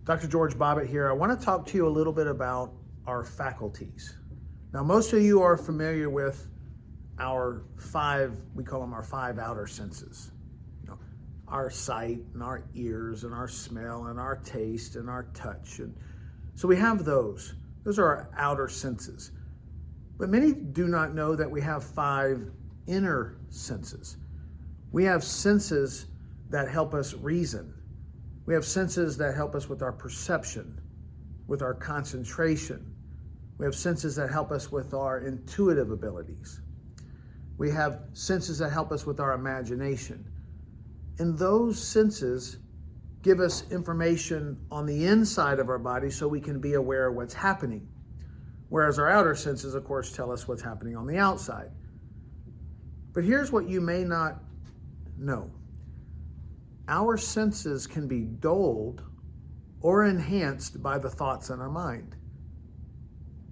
Dr. George Bobbitt here. I want to talk to you a little bit about our faculties. Now, most of you are familiar with our we call them our five outer senses. Our sight and our ears and our smell and our taste and our touch. And so we have those. Those are our outer senses. But many do not know that we have five inner senses. We have senses that help us reason. We have senses that help us with our perception, with our concentration. We have senses that help us with our intuitive abilities. We have senses that help us with our imagination. And those senses give us information on the inside of our body so we can be aware of what's happening. Whereas our outer senses, of course, tell us what's happening on the outside. But here's what you may not know. Our senses can be dulled or enhanced by the thoughts in our mind.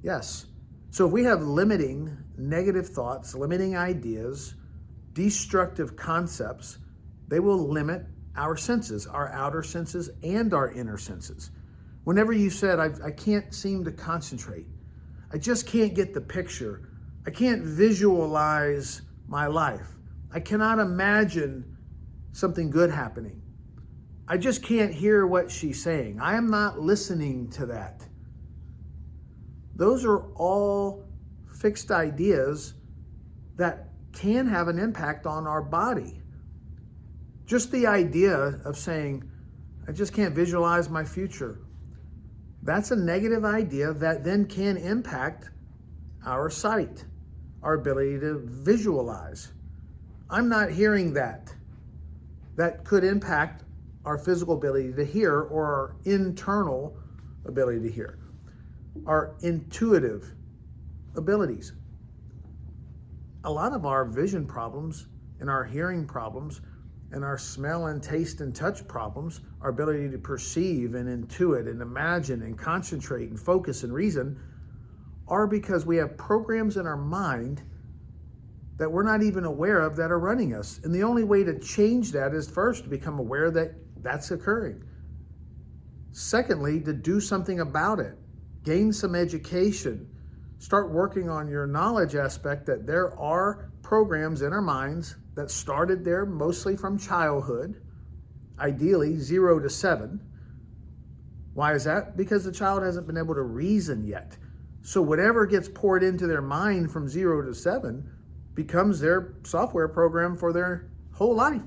Yes. So if we have limiting negative thoughts, limiting ideas, destructive concepts, they will limit our senses, our outer senses and our inner senses. Whenever you said, I can't seem to concentrate, I just can't get the picture, I can't visualize my life, I cannot imagine something good happening, I just can't hear what she's saying, I am not listening to that. Those are all fixed ideas that can have an impact on our body. Just the idea of saying, I just can't visualize my future. That's a negative idea that then can impact our sight, our ability to visualize. I'm not hearing that. That could impact our physical ability to hear or our internal ability to hear, our intuitive abilities. A lot of our vision problems and our hearing problems and our smell and taste and touch problems, our ability to perceive and intuit and imagine and concentrate and focus and reason, are because we have programs in our mind that we're not even aware of that are running us. And the only way to change that is first to become aware that that's occurring. Secondly, to do something about it, gain some education, start working on your knowledge aspect that there are programs in our minds that started there mostly from childhood, ideally 0 to 7. Why is that? Because the child hasn't been able to reason yet. So whatever gets poured into their mind from 0 to 7 becomes their software program for their whole life.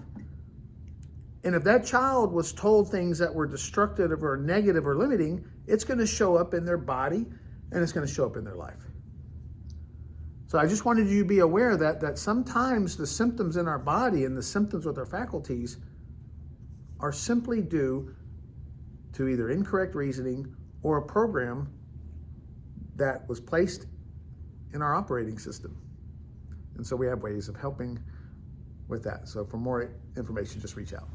And if that child was told things that were destructive or negative or limiting, it's going to show up in their body and it's going to show up in their life. So I just wanted you to be aware that sometimes the symptoms in our body and the symptoms with our faculties are simply due to either incorrect reasoning or a program that was placed in our operating system. And so we have ways of helping with that. So for more information, just reach out.